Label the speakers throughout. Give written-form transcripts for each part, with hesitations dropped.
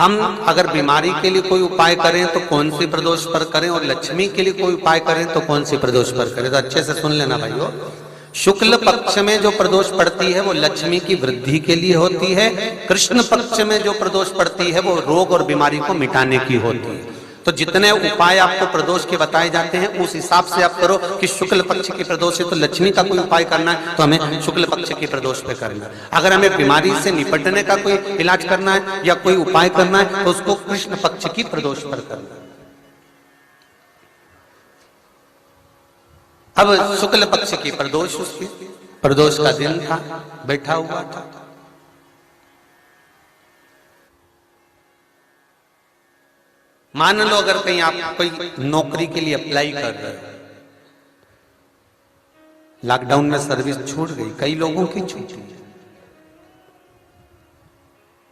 Speaker 1: हम अगर बीमारी के लिए कोई उपाय करें तो कौन सी प्रदोष पर करें, और लक्ष्मी के लिए कोई उपाय करें तो कौन सी प्रदोष पर करें। तो अच्छे से सुन लेना भाइयों, शुक्ल पक्ष में जो प्रदोष पड़ती है वो लक्ष्मी की वृद्धि के लिए होती है, कृष्ण पक्ष में जो प्रदोष पड़ती है वो रोग और बीमारी को मिटाने की होती है। तो जितने उपाय आपको प्रदोष के बताए जाते हैं उस हिसाब से आप करो कि शुक्ल पक्ष की प्रदोष है तो लक्ष्मी का कोई उपाय करना है तो हमें शुक्ल पक्ष की प्रदोष पे करना है। अगर हमें बीमारी से निपटने का कोई इलाज करना है या कोई उपाय करना है तो उसको कृष्ण पक्ष की प्रदोष पर करना है। अब शुक्ल पक्ष की प्रदोष, उसकी प्रदोष का दिन था, बैठा हुआ था। मान लो अगर कहीं आप कोई नौकरी के लिए अप्लाई कर रहे हो, लॉकडाउन में सर्विस छूट गई, कई लोगों की छूटी,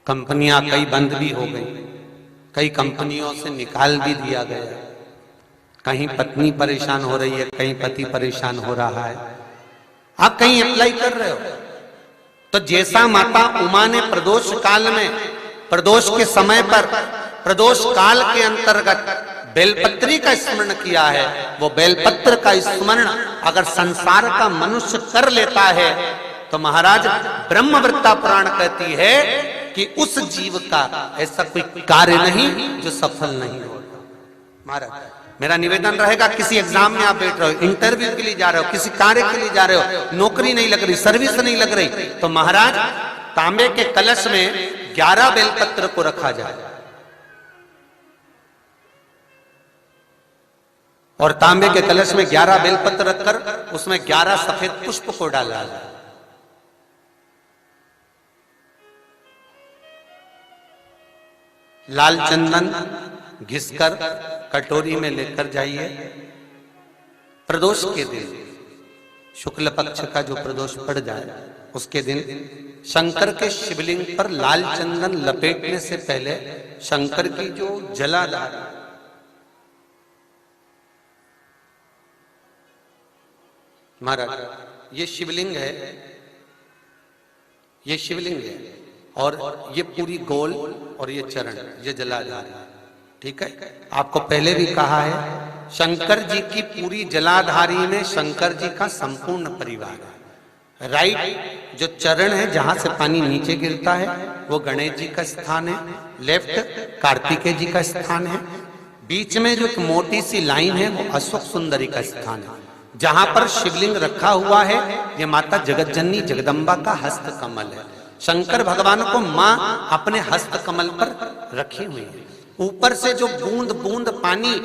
Speaker 1: कंपनियां कई बंद भी हो गई, कई कंपनियों से निकाल भी दिया गया, कहीं पत्नी परेशान हो रही है, कहीं पति परेशान हो रहा है। आप कहीं अप्लाई कर रहे हो तो जैसा माता उमा ने प्रदोष काल में, प्रदोष के समय पर, प्रदोष काल के अंतर्गत बेलपत्री का स्मरण किया है, वो बेलपत्र का स्मरण अगर संसार का मनुष्य कर लेता है तो महाराज ब्रह्मवृत्ता पुराण कहती है कि उस जीव का ऐसा कोई कार्य नहीं जो सफल नहीं होता। महाराज मेरा निवेदन रहेगा, किसी एग्जाम में आप बैठ रहे हो, इंटरव्यू के लिए जा रहे हो, किसी कार्य के लिए जा रहे हो, नौकरी नहीं लग रही, सर्विस नहीं लग रही, तो महाराज तांबे के कलश में 11 बेलपत्र को रखा जाए और तांबे के कलश में 11 बेलपत्र रखकर उसमें 11 सफेद पुष्प को डाला जाए। लाल चंदन घिसकर कटोरी में लेकर जाइए। प्रदोष के दिन, शुक्ल पक्ष का जो प्रदोष पड़ जाए उसके दिन शंकर के शिवलिंग पर लाल चंदन लपेटने से पहले शंकर की जो जलाधार, महाराज ये शिवलिंग है, ये शिवलिंग है और ये पूरी गोल और ये चरण, ये जलाधार, ठीक है। आपको पहले भी कहा है शंकर जी की पूरी जलाधारी में शंकर जी का संपूर्ण परिवार है। राइट जो चरण है जहां से पानी नीचे गिरता है वो गणेश जी का स्थान है, लेफ्ट कार्तिकेय जी का स्थान है, बीच में जो एक मोटी सी लाइन है वो अशोक सुंदरी का स्थान है। जहां पर शिवलिंग रखा हुआ है ये माता जगत जननी जगदम्बा का हस्त कमल है। शंकर भगवान को मां अपने हस्त कमल पर रखी हुई है। ऊपर से जो बूंद बूंद पानी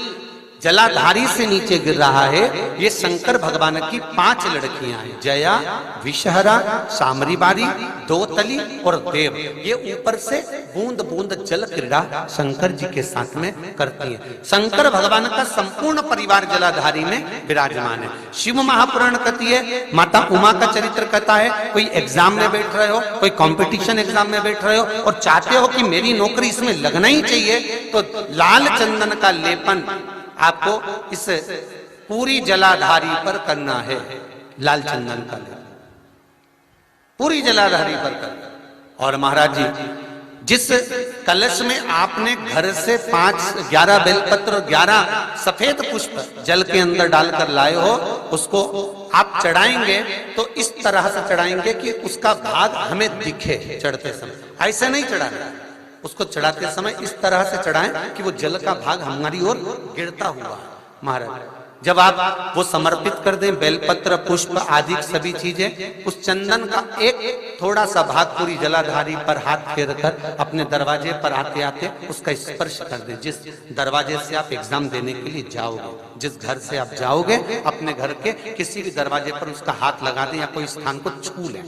Speaker 1: जलाधारी से नीचे गिर रहा है ये शंकर भगवान की 5 लड़कियां हैं, जया, विषहरा, सामरीबारी, दोतली और देव। ये ऊपर से बूंद बूंद जल क्रीड़ा शंकर जी के साथ में करती हैं। शंकर भगवान का संपूर्ण परिवार जलाधारी में विराजमान है। शिव महापुराण कहती है, माता उमा का चरित्र कहता है, कोई एग्जाम में बैठ रहे हो, कोई कंपटीशन एग्जाम में बैठ रहे हो और चाहते हो कि मेरी नौकरी इसमें लगना ही चाहिए, तो लाल चंदन का लेपन आपको इस पूरी जलाधारी पर करना है। लाल चंदन का लेपन पूरी जलाधारी पर करना। और महाराज जी जिस कलश में आपने घर से 11 बेलपत्र और 11 सफेद पुष्प जल के अंदर डालकर लाए हो, उसको आप चढ़ाएंगे तो इस तरह से चढ़ाएंगे कि उसका भाग हमें दिखे चढ़ते समय। ऐसे नहीं चढ़ाना, उसको चढ़ाते समय इस तरह से चढ़ाएं कि वो जल का भाग हमारी ओर गिरता हुआ। महाराज जब आप वो समर्पित कर दें, बेलपत्र पुष्प आदि सभी चीजें, उस चंदन का एक थोड़ा सा भाग पूरी जलाधारी पर हाथ फेर कर अपने दरवाजे पर आते आते उसका स्पर्श कर दें। जिस दरवाजे से आप एग्जाम देने के लिए जाओगे, जिस घर से आप जाओगे, अपने घर के किसी भी दरवाजे पर उसका हाथ लगा दें या कोई स्थान को छू लें।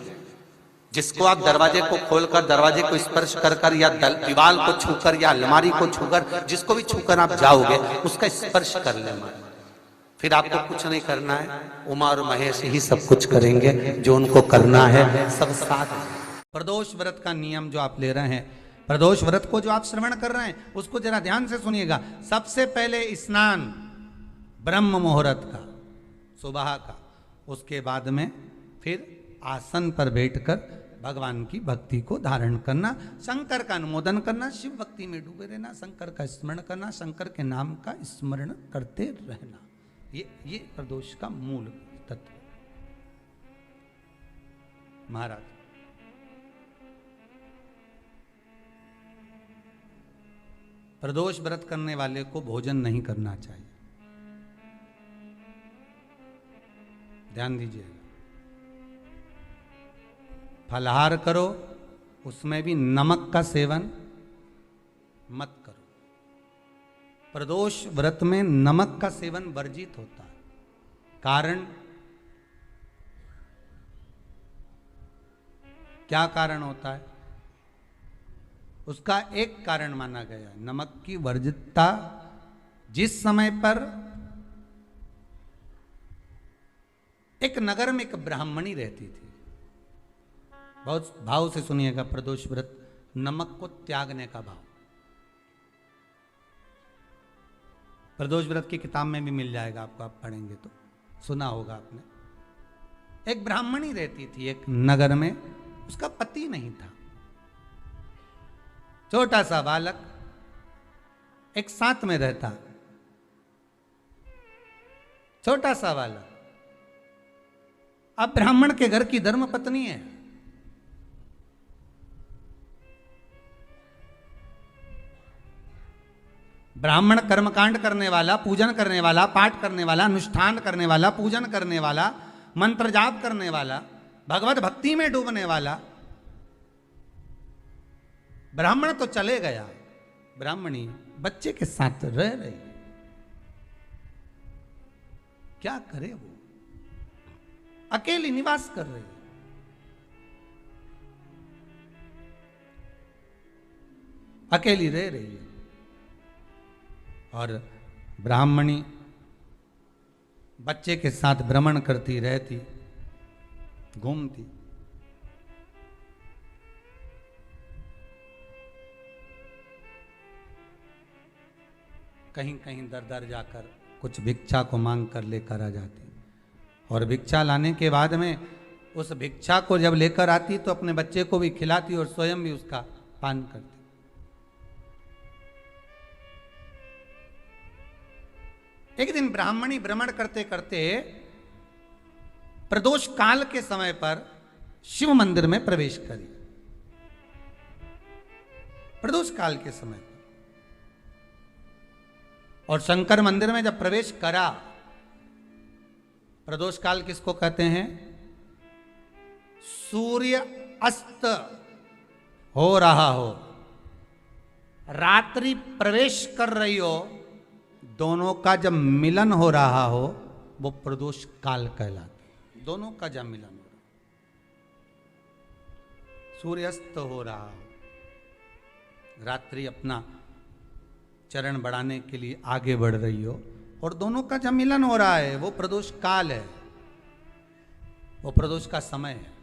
Speaker 1: जिसको आप दरवाजे को खोलकर, दरवाजे को स्पर्श कर कर या दीवार को छूकर या अलमारी को छूकर, जिसको भी छूकर आप जाओगे उसका स्पर्श कर लेना। फिर आपको कुछ नहीं करना है, उमा और महेश ही सब कुछ करेंगे जो उनको करना है, सब साथ। प्रदोष व्रत का नियम जो आप ले रहे हैं, प्रदोष व्रत को जो आप श्रवण कर रहे हैं उसको जरा ध्यान से सुनिएगा। सबसे पहले स्नान ब्रह्म मुहूर्त का, सुबह का, उसके बाद में फिर आसन पर बैठकर भगवान की भक्ति को धारण करना, शंकर का अनुमोदन करना, शिव भक्ति में डूबे रहना, शंकर का स्मरण करना, शंकर के नाम का स्मरण करते रहना, ये प्रदोष का मूल तत्व। महाराज प्रदोष व्रत करने वाले को भोजन नहीं करना चाहिए, ध्यान दीजिए। फलाहार करो, उसमें भी नमक का सेवन मत करो। प्रदोष व्रत में नमक का सेवन वर्जित होता है। कारण क्या कारण होता है? उसका एक कारण माना गया, नमक की वर्जितता। जिस समय पर एक नगर में एक ब्राह्मणी रहती थी, बहुत भाव से सुनिएगा, प्रदोष व्रत नमक को त्यागने का भाव। प्रदोष व्रत की किताब में भी मिल जाएगा आपको, आप पढ़ेंगे तो सुना होगा आपने। एक ब्राह्मणी रहती थी एक नगर में, उसका पति नहीं था, छोटा सा बालक एक साथ में रहता, छोटा सा बालक। अब ब्राह्मण के घर की धर्म पत्नी है, ब्राह्मण कर्मकांड करने वाला, पूजन करने वाला, पाठ करने वाला, अनुष्ठान करने वाला, पूजन करने वाला, मंत्र जाप करने वाला, भगवत भक्ति में डूबने वाला। ब्राह्मण तो चले गया, ब्राह्मणी बच्चे के साथ रह रही, क्या करे वो? अकेली निवास कर रही, अकेली रह रही है। और ब्राह्मणी बच्चे के साथ भ्रमण करती रहती, घूमती। कहीं कहीं दर दर जाकर कुछ भिक्षा को मांग कर लेकर आ जाती, और भिक्षा लाने के बाद में उस भिक्षा को जब लेकर आती तो अपने बच्चे को भी खिलाती और स्वयं भी उसका पान करती। एक दिन ब्राह्मणी भ्रमण करते करते प्रदोष काल के समय पर शिव मंदिर में प्रवेश करी। प्रदोष काल के समय पर, और शंकर मंदिर में जब प्रवेश करा, प्रदोष काल किसको कहते हैं? सूर्य अस्त हो रहा हो, रात्रि प्रवेश कर रही हो, दोनों का जब मिलन हो रहा हो वो प्रदोष काल कहलाता। दोनों का जब मिलन हो रहा, सूर्यास्त हो रहा हो, रात्रि अपना चरण बढ़ाने के लिए आगे बढ़ रही हो, और दोनों का जब मिलन हो रहा है, वो प्रदोष काल है, वो प्रदोष का समय है।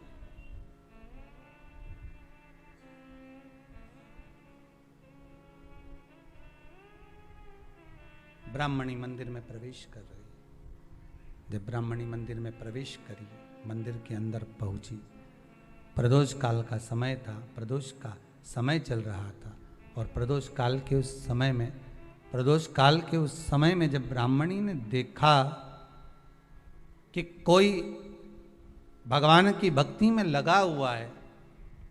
Speaker 1: ब्राह्मणी मंदिर में प्रवेश कर रही, जब ब्राह्मणी मंदिर में प्रवेश करी, मंदिर के अंदर पहुंची, प्रदोष काल का समय था, प्रदोष का समय चल रहा था। और प्रदोष काल के उस समय में, प्रदोष काल के उस समय में जब ब्राह्मणी ने देखा कि कोई भगवान की भक्ति में लगा हुआ है,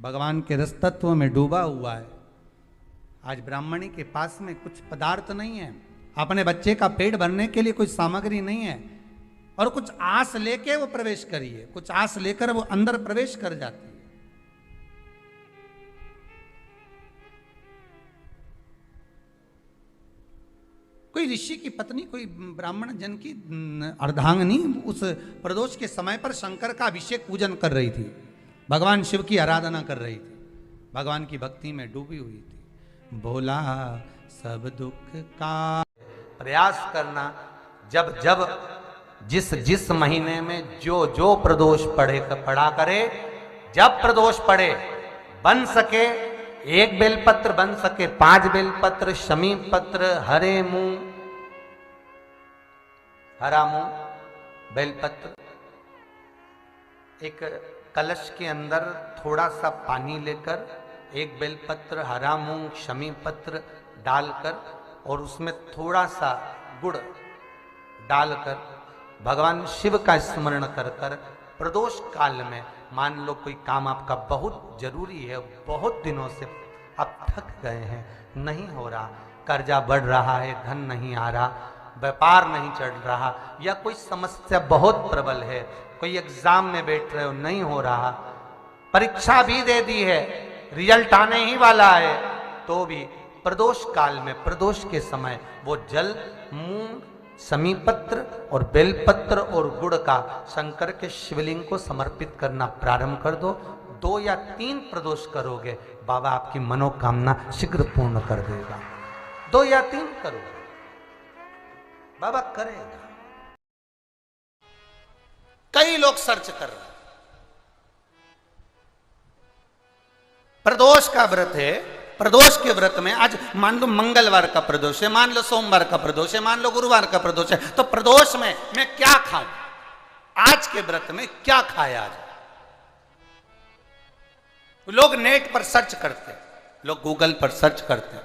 Speaker 1: भगवान के रस तत्व में डूबा हुआ है, आज ब्राह्मणी के पास में कुछ पदार्थ नहीं है, अपने बच्चे का पेट भरने के लिए कोई सामग्री नहीं है, और कुछ आस लेके वो प्रवेश करी है, कुछ आस लेकर वो अंदर प्रवेश कर जाती है। कोई ऋषि की पत्नी, कोई ब्राह्मण जन की अर्धांगिनी उस प्रदोष के समय पर शंकर का अभिषेक पूजन कर रही थी, भगवान शिव की आराधना कर रही थी, भगवान की भक्ति में डूबी हुई थी। भोला सब दुख का प्रयास करना, जब जब जिस जिस महीने में जो जो प्रदोष पड़ा करे, जब प्रदोष पड़े, बन सके 1 बेलपत्र, बन सके 5 बेलपत्र, शमी पत्र, हरे मुंह, हरा मुंह, बेलपत्र, एक कलश के अंदर थोड़ा सा पानी लेकर एक बेलपत्र, हरा मूंग, शमी पत्र डालकर और उसमें थोड़ा सा गुड़ डालकर भगवान शिव का स्मरण कर कर प्रदोष काल में, मान लो कोई काम आपका बहुत जरूरी है, बहुत दिनों से अब थक गए हैं, नहीं हो रहा, कर्जा बढ़ रहा है, धन नहीं आ रहा, व्यापार नहीं चढ़ रहा, या कोई समस्या बहुत प्रबल है, कोई एग्जाम में बैठ रहे हो नहीं हो रहा, परीक्षा भी दे दी है, रिजल्ट आने ही वाला है, तो भी प्रदोष काल में, प्रदोष के समय वो जल मूंग, समीपत्र और बेलपत्र और गुड़ का शंकर के शिवलिंग को समर्पित करना प्रारंभ कर दो। 2 या 3 प्रदोष करोगे, बाबा आपकी मनोकामना शीघ्र पूर्ण कर देगा। 2 या 3 करोगे, बाबा करेगा। कई लोग सर्च कर रहे हैं, प्रदोष का व्रत है, प्रदोष के व्रत में आज मान लो मंगलवार का प्रदोष है, मान लो सोमवार का प्रदोष है, मान लो गुरुवार का प्रदोष है, तो प्रदोष में मैं क्या खाऊं, आज के व्रत में क्या खाया जाए। लोग नेट पर सर्च करते हैं, लोग गूगल पर सर्च करते हैं,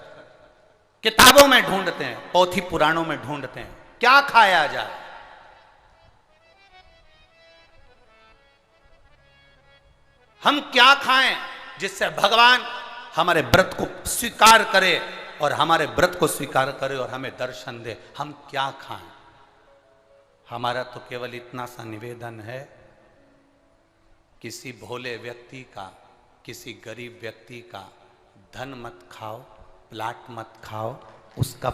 Speaker 1: किताबों में ढूंढते हैं, पोथी पुराणों में ढूंढते हैं, क्या खाया जाए। हम क्या खाएं जिससे भगवान हमारे व्रत को स्वीकार करे और हमारे व्रत को स्वीकार करे और हमें दर्शन दे। हम क्या खाएं? हमारा तो केवल इतना सा निवेदन है, किसी भोले व्यक्ति का, किसी गरीब व्यक्ति का धन मत खाओ, प्लाट मत खाओ, उसका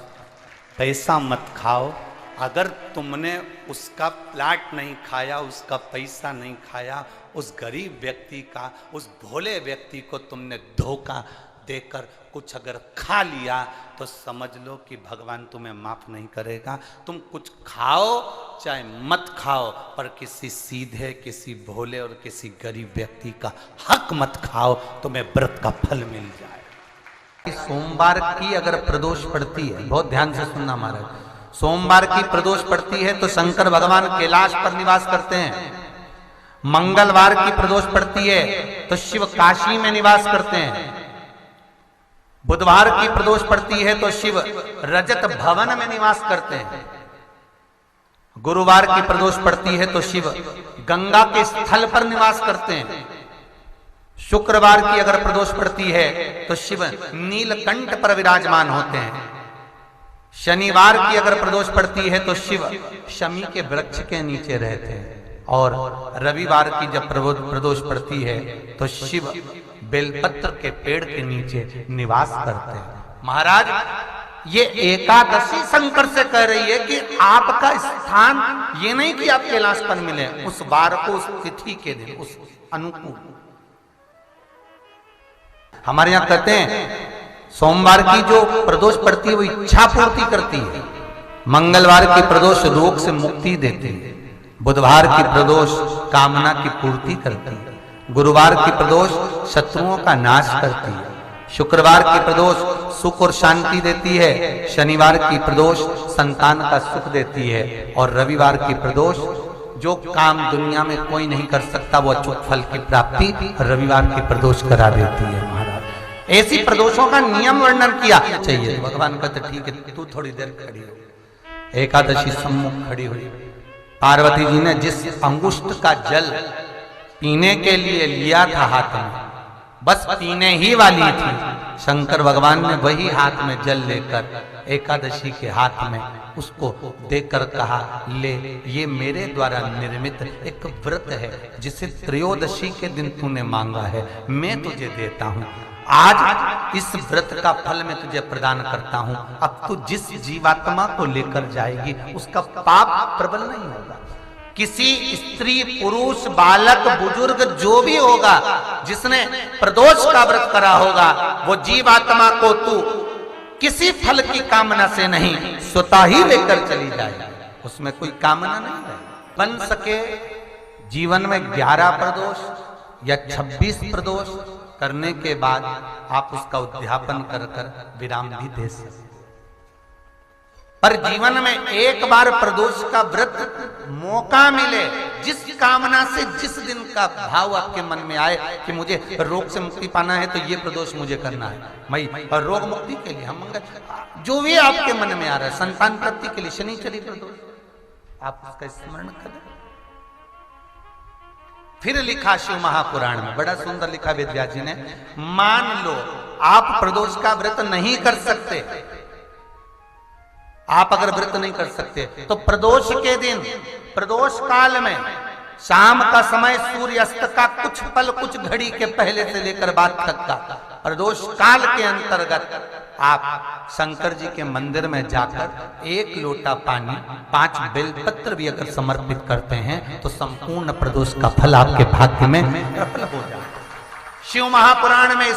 Speaker 1: पैसा मत खाओ। अगर तुमने उसका प्लाट नहीं खाया, उसका पैसा नहीं खाया, उस गरीब व्यक्ति का, उस भोले व्यक्ति को तुमने धोखा देकर कुछ अगर खा लिया, तो समझ लो कि भगवान तुम्हें माफ नहीं करेगा। तुम कुछ खाओ चाहे मत खाओ, पर किसी सीधे, किसी भोले और किसी गरीब व्यक्ति का हक मत खाओ, तुम्हें व्रत का फल मिल जाए। सोमवार की अगर प्रदोष पड़ती है, बहुत ध्यान से सुनना महाराज, सोमवार की प्रदोष पड़ती है तो शंकर भगवान कैलाश पर निवास करते हैं। मंगलवार की प्रदोष पड़ती है तो शिव काशी में निवास करते हैं। बुधवार की प्रदोष पड़ती है तो शिव रजत भवन में निवास करते हैं। गुरुवार की प्रदोष पड़ती है तो शिव गंगा के स्थल पर निवास करते हैं। शुक्रवार की अगर प्रदोष पड़ती है तो शिव नीलकंठ पर विराजमान होते हैं। शनिवार की अगर प्रदोष पड़ती है तो शिव शमी के वृक्ष के नीचे रहते हैं। और रविवार की जब प्रदोष पड़ती है तो शिव बेलपत्र के पेड़ के नीचे निवास करते हैं। महाराज, ये एकादशी शंकर से कह रही है कि आपका स्थान ये नहीं कि आप कैलाश पर मिले, उस वार को, उस तिथि के दिन, उस अनुकूल। हमारे यहां कहते हैं सोमवार की जो प्रदोष पड़ती है वो इच्छा पूर्ति करती है। मंगलवार की प्रदोष रोग से मुक्ति देती है। बुधवार की प्रदोष कामना की पूर्ति करती है। गुरुवार की प्रदोष शत्रुओं का नाश करती है। शुक्रवार की प्रदोष सुख और शांति देती है। शनिवार की प्रदोष संतान का सुख देती है। और रविवार की प्रदोष जो काम दुनिया में कोई नहीं कर सकता वो अचूक फल की प्राप्ति रविवार की प्रदोष करा देती है। महाराज, ऐसी प्रदोषों का नियम वर्णन किया चाहिए। भगवान कहते ठीक है, तू थोड़ी देर खड़ी हो। एकादशी सम्मुख खड़ी हुई। पार्वती जी ने जिस अंगुष्ठ का जल पीने के लिए लिया था हाथ में, बस पीने ही वाली थी, शंकर भगवान ने वही हाथ में जल लेकर एकादशी के हाथ में उसको देकर कहा, ले, ये मेरे द्वारा निर्मित एक व्रत है जिसे त्रयोदशी के दिन तूने मांगा है, मैं तुझे देता हूं। आज इस व्रत का फल मैं तुझे प्रदान करता हूं। अब तू जिस जीवात्मा को लेकर जाएगी उसका पाप प्रबल नहीं होगा। किसी स्त्री, पुरुष, बालक, बुजुर्ग जो भी होगा जिसने प्रदोष का व्रत करा होगा, वो जीवात्मा को तू किसी फल की कामना से नहीं, स्वतः ही लेकर चली जाएगी। उसमें कोई कामना नहीं है। बन सके जीवन में 11 प्रदोष या 26 प्रदोष करने के बाद आप उसका उद्यापन कर कर विराम भी दे सकते। पर जीवन में एक बार प्रदोष का व्रत मौका मिले, जिस कामना से जिस दिन का भाव आपके मन में आए कि मुझे रोग से मुक्ति पाना है तो ये प्रदोष मुझे करना है, मैं और रोग मुक्ति के लिए हम मंगल, जो भी आपके मन में आ रहा है, संतान प्राप्ति के लिए शनिचरी प्रदोष, आप उसका स्मरण करें। फिर लिखा शिव महापुराण में, बड़ा सुंदर लिखा वेदव्यास जी ने, मान लो आप प्रदोष का व्रत नहीं कर सकते, आप अगर व्रत नहीं कर सकते तो प्रदोष के दिन, प्रदोष काल में शाम का समय सूर्य अस्त का कुछ पल कुछ घड़ी के पहले से लेकर बाद तक का प्रदोष काल के अंतर्गत आप शंकर जी के मंदिर में जाकर 1 लोटा पानी 5 बेलपत्र भी अगर समर्पित करते हैं तो संपूर्ण प्रदोष का फल आपके भाग्य में प्रबल हो जाए। शिव महापुराण में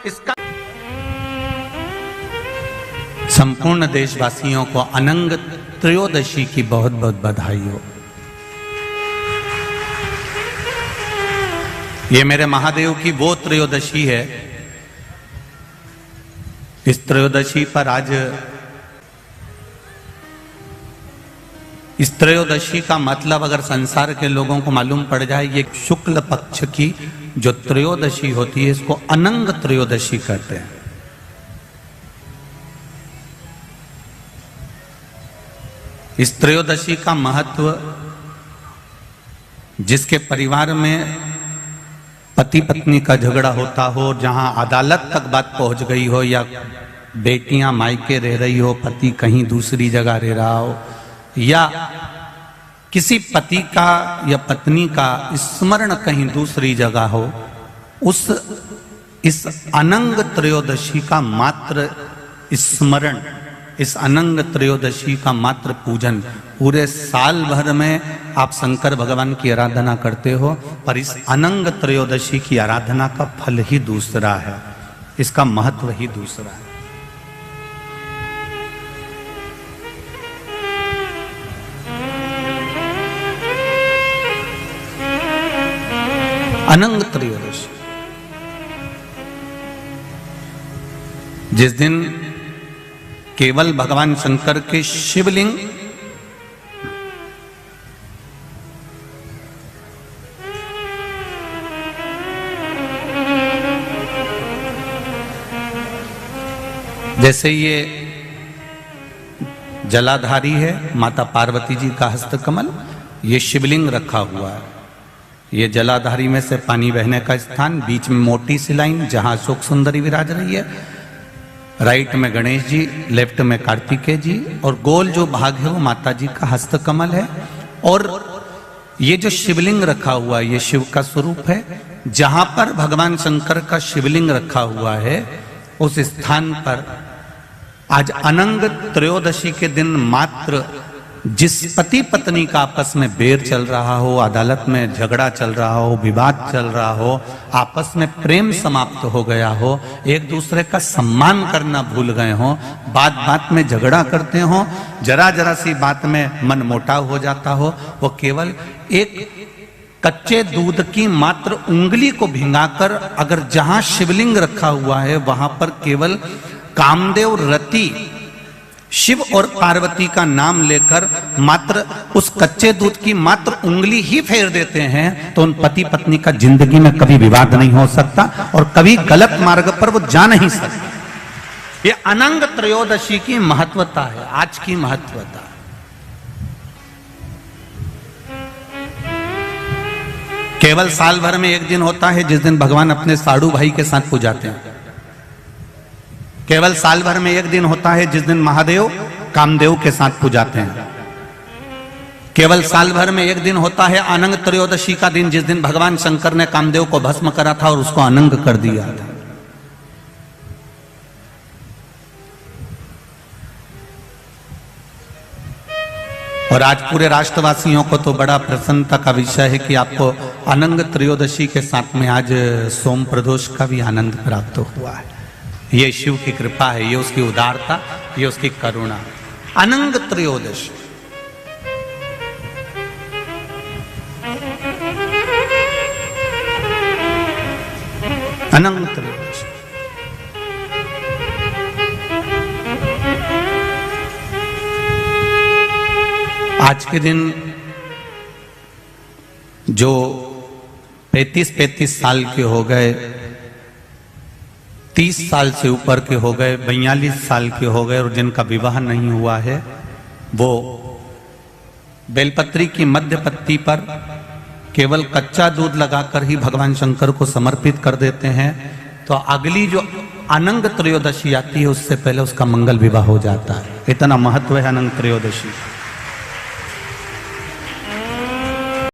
Speaker 1: इसका संपूर्ण देशवासियों को अनंग त्रयोदशी की बहुत बहुत बधाई हो। ये मेरे महादेव की वो त्रयोदशी है, इस त्रयोदशी पर आज, इस त्रयोदशी का मतलब अगर संसार के लोगों को मालूम पड़ जाए, ये शुक्ल पक्ष की जो त्रयोदशी होती है इसको अनंग त्रयोदशी कहते हैं। इस त्रयोदशी का महत्व, जिसके परिवार में पति पत्नी का झगड़ा होता हो, जहां अदालत तक बात पहुंच गई हो, या बेटियां मायके रह रही हो, पति कहीं दूसरी जगह रह रहा हो, या किसी पति का या पत्नी का स्मरण कहीं दूसरी जगह हो, इस अनंग त्रयोदशी का मात्र स्मरण, इस अनंग त्रयोदशी का मात्र पूजन, पूरे साल भर में आप शंकर भगवान की आराधना करते हो, पर इस अनंग त्रयोदशी की आराधना का फल ही दूसरा है, इसका महत्व ही दूसरा है। अनंग त्रयोदशी, जिस दिन केवल भगवान शंकर के शिवलिंग जैसे ये जलाधारी है माता पार्वती जी का हस्तकमल, ये शिवलिंग रखा हुआ है, ये जलाधारी में से पानी बहने का स्थान, बीच में मोटी सी लाइन जहां अशोक सुंदरी विराज रही है, राइट में गणेश जी, लेफ्ट में कार्तिकेय जी, और गोल जो भाग है वो माता जी का हस्तकमल है। और ये जो शिवलिंग रखा हुआ है ये शिव का स्वरूप है। जहां पर भगवान शंकर का शिवलिंग रखा हुआ है उस स्थान पर आज अनंग त्रयोदशी के दिन मात्र जिस पति पत्नी का आपस में बैर चल रहा हो, अदालत में झगड़ा चल रहा हो, विवाद चल रहा हो, आपस में प्रेम समाप्त हो गया हो, एक दूसरे का सम्मान करना भूल गए हो, बात बात में झगड़ा करते हो, जरा जरा सी बात में मन मोटाव हो जाता हो, वो केवल एक कच्चे दूध की मात्र उंगली को भिंगाकर अगर जहां शिवलिंग रखा हुआ है वहां पर केवल कामदेव रति शिव और पार्वती का नाम लेकर मात्र उस कच्चे दूध की मात्र उंगली ही फेर देते हैं तो उन पति पत्नी का जिंदगी में कभी विवाद नहीं हो सकता और कभी गलत मार्ग पर वो जा नहीं सकते। ये अनंग त्रयोदशी की महत्वता है, आज की महत्वता। केवल साल भर में एक दिन होता है जिस दिन भगवान अपने साड़ू भाई के साथ पूजाते हैं। केवल साल भर में एक दिन होता है जिस दिन महादेव कामदेव के साथ पूजाते हैं। केवल साल भर में एक दिन होता है अनंग त्रयोदशी का दिन जिस दिन भगवान शंकर ने कामदेव को भस्म करा था और उसको अनंग कर दिया था। और आज पूरे राष्ट्रवासियों को तो बड़ा प्रसन्नता का विषय है कि आपको अनंग त्रयोदशी के साथ में आज सोम प्रदोष का भी आनंद प्राप्त हुआ है। ये शिव की कृपा है, ये उसकी उदारता, ये उसकी करुणा। अनंग त्रयोदशी अनंग त्रयोदशी आज के दिन जो 35 साल के हो गए, 30 साल से ऊपर के हो गए, 42 साल के हो गए और जिनका विवाह नहीं हुआ है, वो बेलपत्री की मध्य पत्ती पर केवल कच्चा दूध लगाकर ही भगवान शंकर को समर्पित कर देते हैं। तो अगली जो अनंग त्रयोदशी आती है उससे पहले उसका मंगल विवाह हो जाता है। इतना महत्व है अनंग त्रयोदशी।